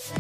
Hey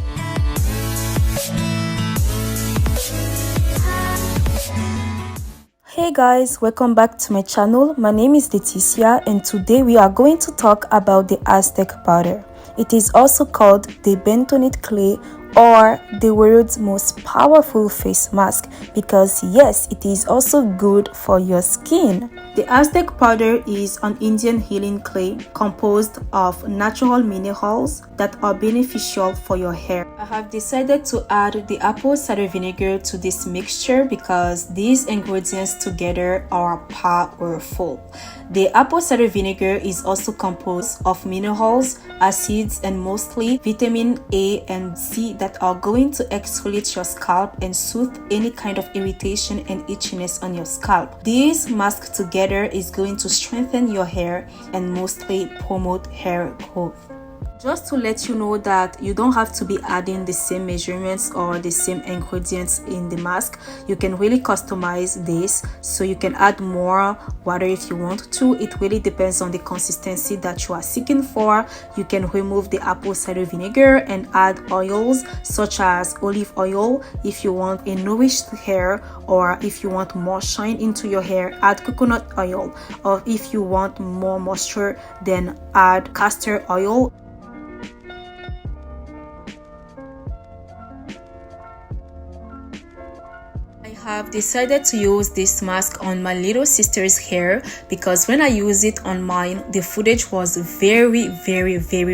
guys, welcome back to my channel. My name is Leticia and today we are going to talk about the Aztec powder. It is also called the bentonite clay or the world's most powerful face mask because yes, it is also good for your skin. The Aztec powder is an Indian healing clay composed of natural minerals that are beneficial for your hair. I have decided to add the apple cider vinegar to this mixture because these ingredients together are powerful. The apple cider vinegar is also composed of minerals, acids, and mostly vitamin A and C that are going to exfoliate your scalp and soothe any kind of irritation and itchiness on your scalp. These masks together is going to strengthen your hair and mostly promote hair growth. Just to let you know that you don't have to be adding the same measurements or the same ingredients in the mask. You can really customize this, so you can add more water if you want to. It really depends on the consistency that you are seeking for. You can remove the apple cider vinegar and add oils such as olive oil if you want a nourished hair, or if you want more shine into your hair, add coconut oil, or if you want more moisture, then add castor oil. I have decided to use this mask on my little sister's hair because when I used it on mine, the footage was very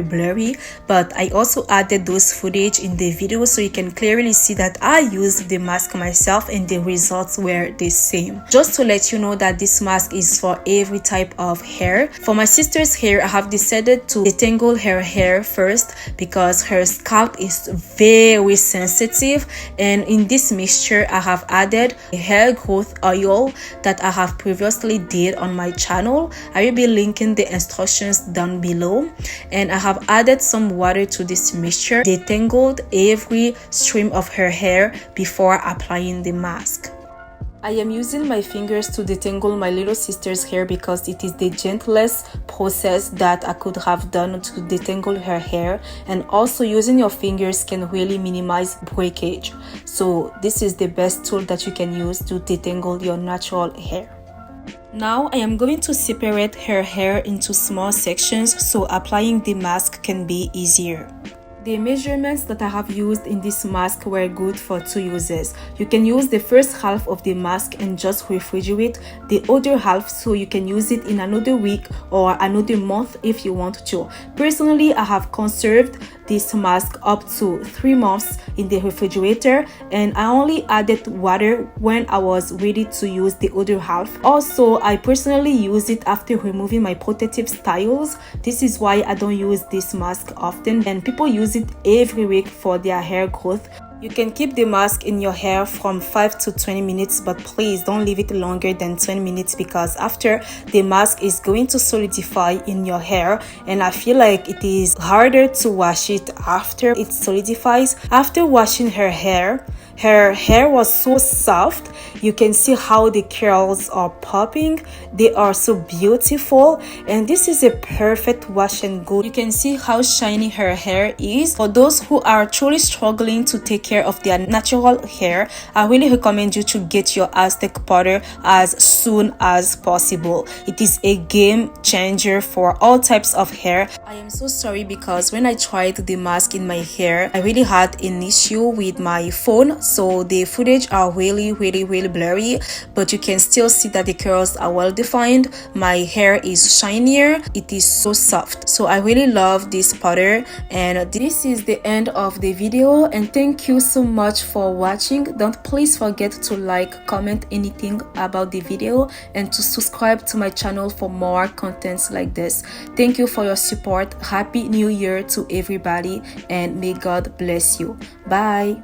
blurry, but I also added those footage in the video so you can clearly see that I used the mask myself and the results were the same. Just to let you know that this mask is for every type of hair. For my sister's hair, I have decided to detangle her hair first because her scalp is very sensitive, and in this mixture I have added a hair growth oil that I have previously did on my channel. I will be linking the instructions down below, and I have added some water to this mixture, detangled every stream of her hair before applying the mask. I am using my fingers to detangle my little sister's hair because it is the gentlest process that I could have done to detangle her hair, and also using your fingers can really minimize breakage. So this is the best tool that you can use to detangle your natural hair. Now I am going to separate her hair into small sections so applying the mask can be easier. The measurements that I have used in this mask were good for 2 uses. You can use the first half of the mask and just refrigerate the other half so you can use it in another week or another month if you want to. Personally, I have conserved this mask up to 3 months in the refrigerator, and I only added water when I was ready to use the other half. Also, I personally use it after removing my protective styles. This is why I don't use this mask often, and people use it every week for their hair growth. You can keep the mask in your hair from 5 to 20 minutes, but please don't leave it longer than 20 minutes because after the mask is going to solidify in your hair, and I feel like it is harder to wash it after it solidifies. After washing her hair was so soft. You can see how the curls are popping. They are so beautiful, and this is a perfect wash and go. You can see how shiny her hair is. For those who are truly struggling to take care of their natural hair, I really recommend you to get your Aztec powder as soon as possible. It is a game changer for all types of hair. I am so sorry because when I tried the mask in my hair, I really had an issue with my phone, so the footage are really blurry, but you can still see that the curls are well defined. My hair is shinier. It is so soft. So I really love this powder, and this is the end of the video, and thank you so much for watching. Don't please forget to like, comment anything about the video, and to subscribe to my channel for more contents like this. Thank you for your support. Happy New Year to everybody, and may God bless you. Bye.